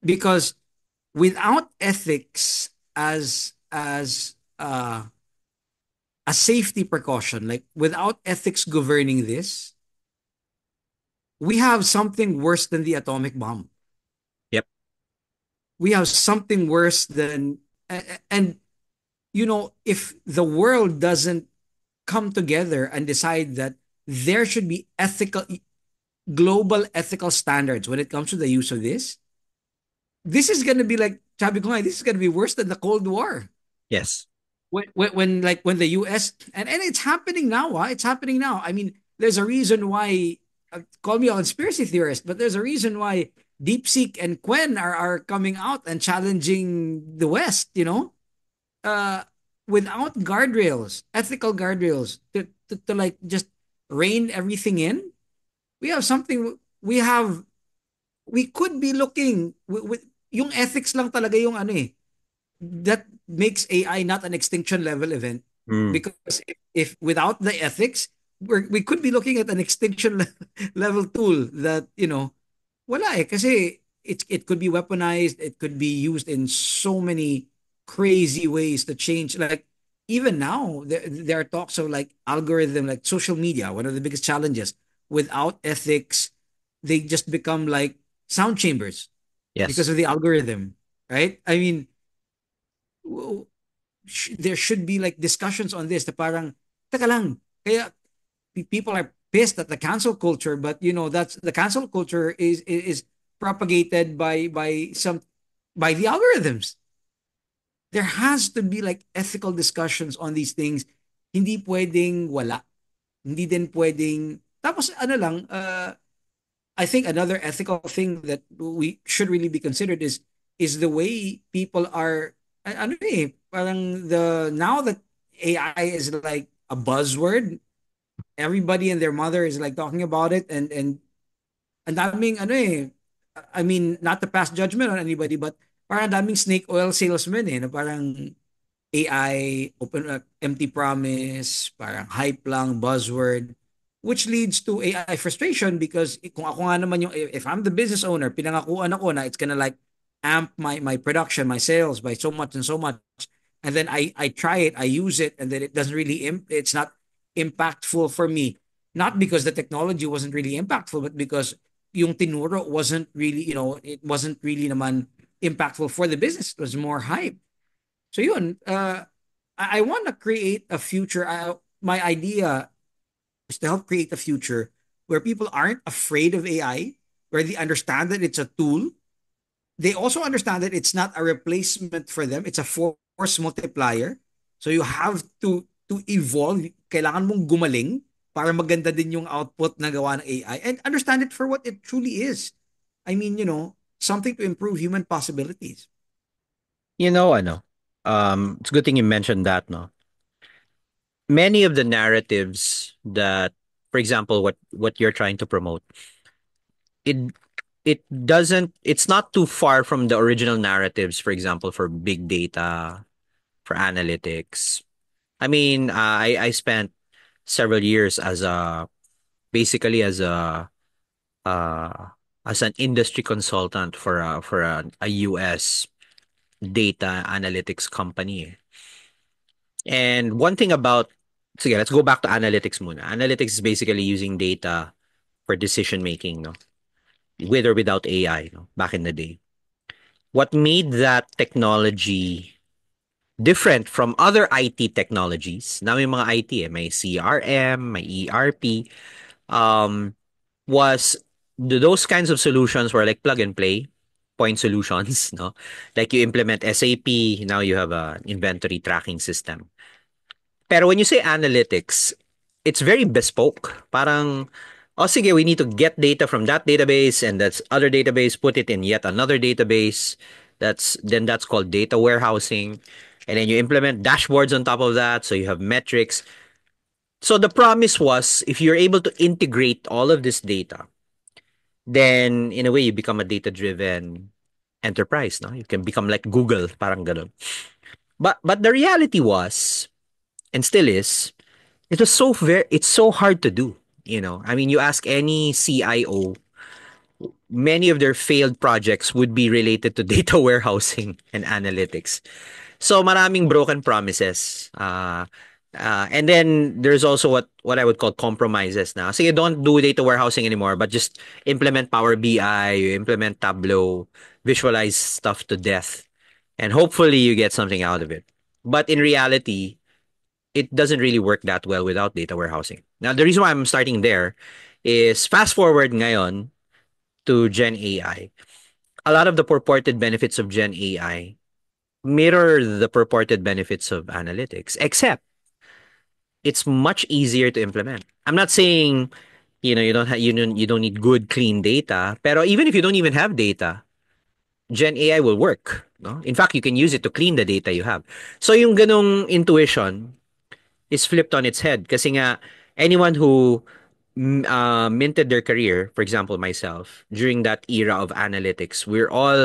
because without ethics as a safety precaution, like without ethics governing this, we have something worse than the atomic bomb. Yep. We have something worse than, and if the world doesn't come together and decide that there should be global ethical standards when it comes to the use of this is going to be like, sabi ko nga, this is going to be worse than the Cold War. Yes. When the US, and it's happening now, it's happening now. I mean, there's a reason why, call me a conspiracy theorist, but there's a reason why DeepSeek and Quen are coming out and challenging the West, uh, without guardrails, ethical guardrails to like just rein everything in. We have something, we could be looking with yung ethics lang talaga yung ano eh, that makes AI not an extinction level event, Mm. because if without the ethics, we could be looking at an extinction level tool that wala eh, kasi it could be weaponized, it could be used in so many crazy ways to change, like even now there are talks of like algorithm, like social media, one of the biggest challenges. Without ethics, they just become like sound chambers because Yes. of the algorithm, right? I mean, there should be like discussions on this, na parang, teka lang, kaya people are pissed at the cancel culture, but that's the cancel culture is propagated by the algorithms. There has to be like ethical discussions on these things. Hindi pwedeng wala. Hindi din pwedeng, tapos ano lang, I think another ethical thing that we should really be considered is the way people are, ano eh, parang now that AI is like a buzzword, everybody and their mother is like talking about it, and ang daming ano eh, I mean, not to pass judgment on anybody, but parang daming snake oil salesmen eh, na parang AI, open empty promise, parang hype lang, buzzword, which leads to AI frustration, because kung ako nga naman yung, if I'm the business owner, pinangakuan ako na it's gonna like amp my production, my sales by so much and so much, and then I try it, I use it, and then it doesn't really it's not impactful for me, not because the technology wasn't really impactful, but because yung tinuro wasn't really, it wasn't really naman impactful for the business. It was more hype. So yun, I want to create a future. My idea is to help create a future where people aren't afraid of AI, where they understand that it's a tool. They also understand that it's not a replacement for them. It's a force multiplier. So you have to evolve. Kailangan mong gumaling para maganda din yung output na gawa ng AI, and understand it for what it truly is. I mean, something to improve human possibilities. Ano, it's a good thing you mentioned that, no? Many of the narratives that, for example, what you're trying to promote, it it's not too far from the original narratives, for example, for big data, for analytics. I mean, I spent several years basically uh, as an industry consultant for a US data analytics company. And one thing about, sige, let's go back to analytics muna. Analytics is basically using data for decision making, no? With or without AI, no? Back in the day. What made that technology different from other IT technologies? Now may mga IT, may CRM, may ERP, um, was those kinds of solutions were like plug and play point solutions, no? Like you implement SAP, now you have a inventory tracking system. Pero when you say analytics, it's very bespoke. Parang, oh sige, we need to get data from that database and that's other database, put it in yet another database. That's called data warehousing. And then you implement dashboards on top of that. So you have metrics. So the promise was if you're able to integrate all of this data, then in a way you become a data-driven enterprise. No, you can become like Google, parang ganun. But the reality was, and still is, it's so hard to do. I mean, you ask any CIO, many of their failed projects would be related to data warehousing and analytics. So maraming broken promises. And then there's also what I would call compromises now. So you don't do data warehousing anymore, but just implement Power BI, you implement Tableau, visualize stuff to death, and hopefully you get something out of it. But in reality, it doesn't really work that well without data warehousing. Now, the reason why I'm starting there is fast forward ngayon to Gen AI. A lot of the purported benefits of Gen AI mirror the purported benefits of analytics, except it's much easier to implement. I'm not saying you don't need good clean data, pero even if you don't even have data, Gen AI will work. No? In fact, you can use it to clean the data you have. So yung ganong intuition is flipped on its head kasi nga anyone who minted their career, for example myself, during that era of analytics, we're all